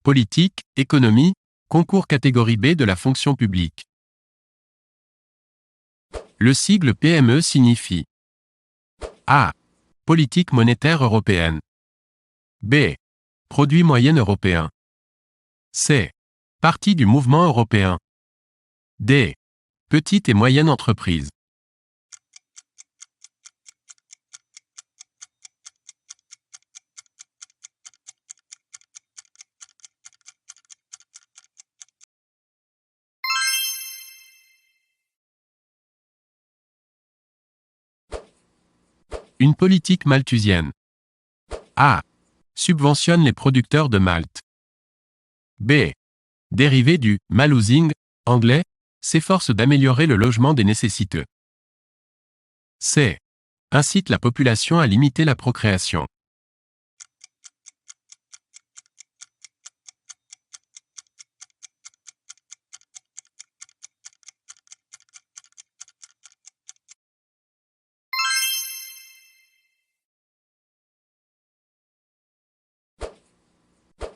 Politique, économie, concours catégorie B de la fonction publique. Le sigle PME signifie A. Politique monétaire européenne. B. Produit moyen européen. C. Partie du mouvement européen. D. Petite et moyenne entreprise. Une politique malthusienne. A. Subventionne les producteurs de Malte. B. Dérivé du « malhousing » anglais, s'efforce d'améliorer le logement des nécessiteux. C. Incite la population à limiter la procréation.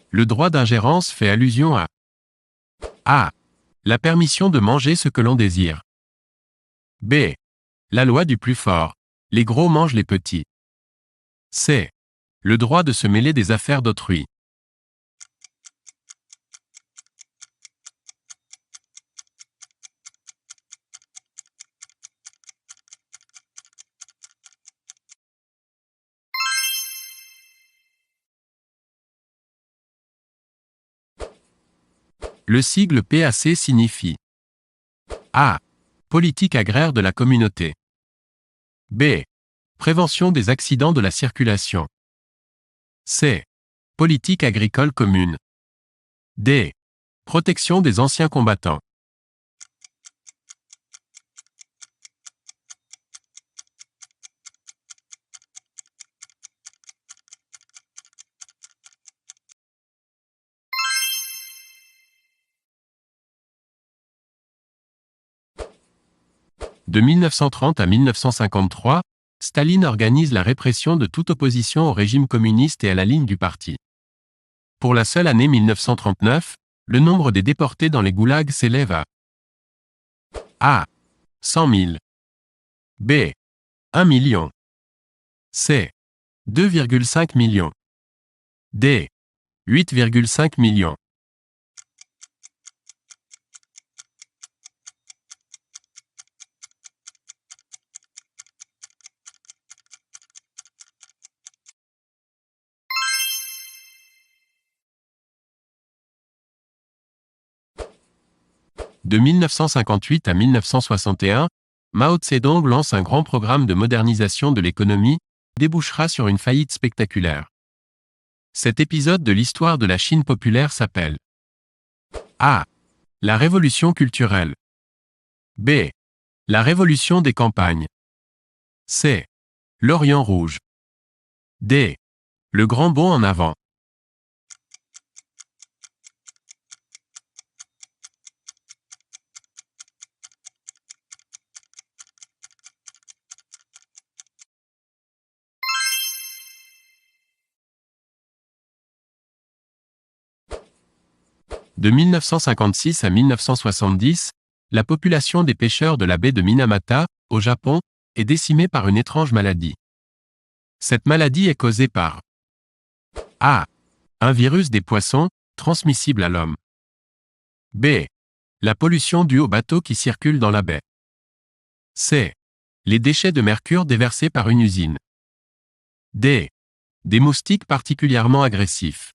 Le droit d'ingérence fait allusion à A. La permission de manger ce que l'on désire. B. La loi du plus fort. Les gros mangent les petits. C. Le droit de se mêler des affaires d'autrui. Le sigle PAC signifie A. Politique agraire de la communauté. B. Prévention des accidents de la circulation. C. Politique agricole commune. D. Protection des anciens combattants. De 1930 à 1953, Staline organise la répression de toute opposition au régime communiste et à la ligne du parti. Pour la seule année 1939, le nombre des déportés dans les goulags s'élève à A. 100 000. B. 1 million. C. 2,5 millions. D. 8,5 millions. De 1958 à 1961, Mao Tse-dong lance un grand programme de modernisation de l'économie, débouchera sur une faillite spectaculaire. Cet épisode de l'histoire de la Chine populaire s'appelle A. La révolution culturelle. B. La révolution des campagnes. C. L'Orient rouge. D. Le grand bond en avant. De 1956 à 1970, la population des pêcheurs de la baie de Minamata, au Japon, est décimée par une étrange maladie. Cette maladie est causée par A. Un virus des poissons, transmissible à l'homme. B. La pollution due aux bateaux qui circulent dans la baie. C. Les déchets de mercure déversés par une usine. D. Des moustiques particulièrement agressifs.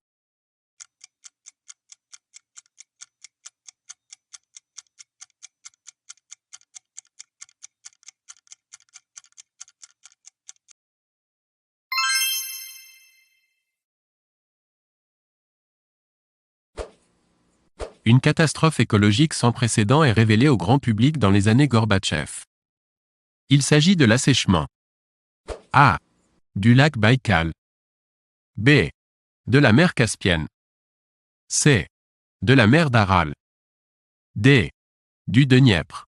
Une catastrophe écologique sans précédent est révélée au grand public dans les années Gorbatchev. Il s'agit de l'assèchement. A. Du lac Baïkal. B. De la mer Caspienne. C. De la mer d'Aral. D. Du Dniepr.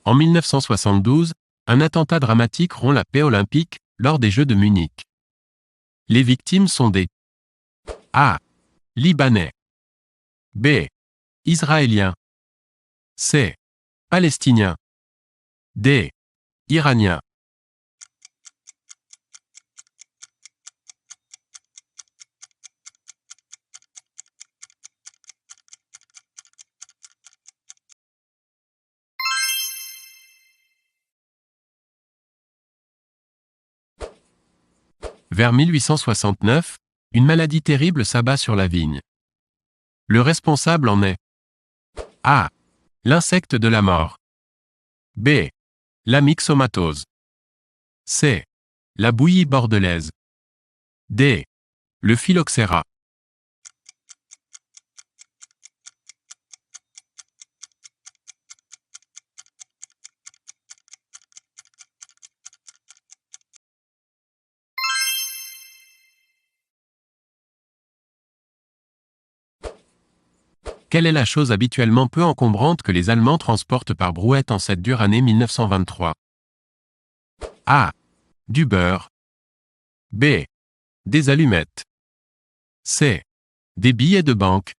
En 1972, un attentat dramatique rompt la paix olympique lors des Jeux de Munich. Les victimes sont des A. Libanais. B. Israéliens. C. Palestiniens. D. Iraniens. Vers 1869, une maladie terrible s'abat sur la vigne. Le responsable en est A. L'insecte de la mort. B. La myxomatose. C. La bouillie bordelaise. D. Le phylloxéra. Quelle est la chose habituellement peu encombrante que les Allemands transportent par brouette en cette dure année 1923? A. Du beurre. B. Des allumettes. C. Des billets de banque.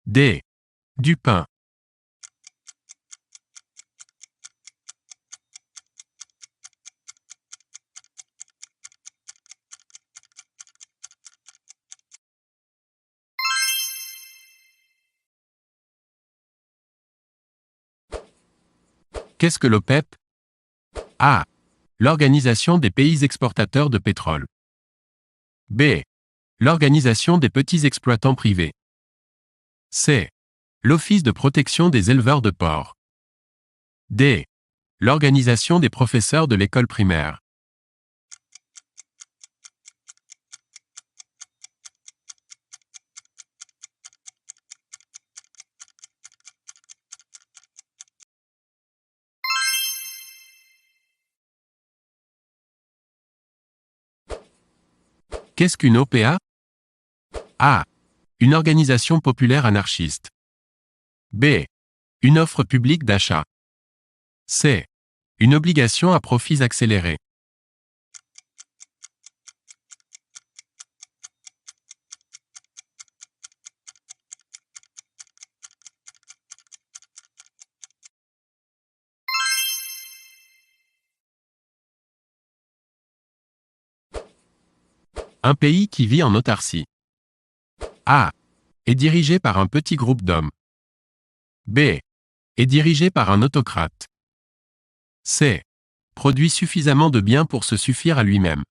D. Du pain. Qu'est-ce que l'OPEP? A. L'Organisation des pays exportateurs de pétrole. B. L'Organisation des petits exploitants privés. C. L'Office de protection des éleveurs de porcs. D. L'Organisation des professeurs de l'école primaire. Qu'est-ce qu'une OPA? A. Une organisation populaire anarchiste. B. Une offre publique d'achat. C. Une obligation à profits accélérés. Un pays qui vit en autarcie. A. Est dirigé par un petit groupe d'hommes. B. Est dirigé par un autocrate. C. Produit suffisamment de biens pour se suffire à lui-même.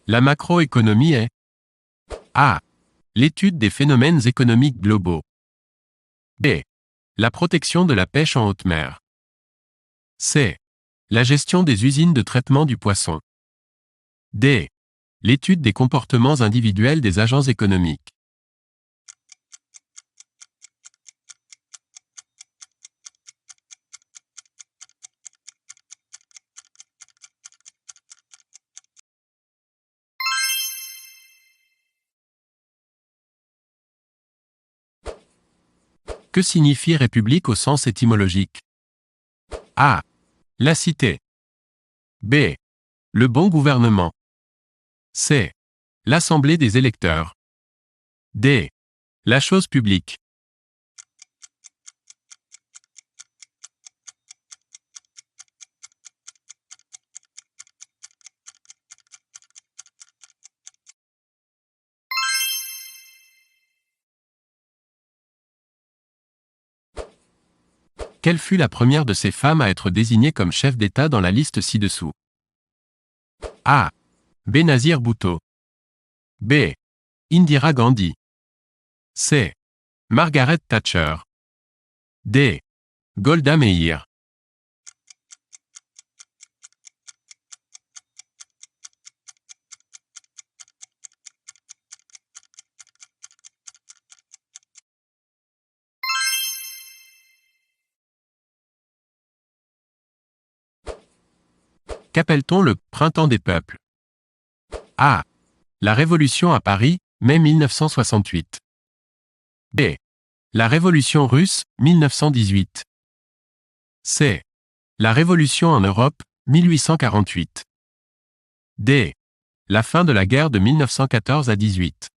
La macroéconomie est A. L'étude des phénomènes économiques globaux. B. La protection de la pêche en haute mer. C. La gestion des usines de traitement du poisson. D. L'étude des comportements individuels des agents économiques. Que signifie république au sens étymologique? A. La cité. B. Le bon gouvernement. C. L'assemblée des électeurs. D. La chose publique. Quelle fut la première de ces femmes à être désignée comme chef d'État dans la liste ci-dessous? A. Benazir Bhutto. B. Indira Gandhi. C. Margaret Thatcher. D. Golda Meir. Qu'appelle-t-on le printemps des peuples? A. La Révolution à Paris, mai 1968. B. La Révolution russe, 1918. C. La Révolution en Europe, 1848. D. La fin de la guerre de 1914 à 18.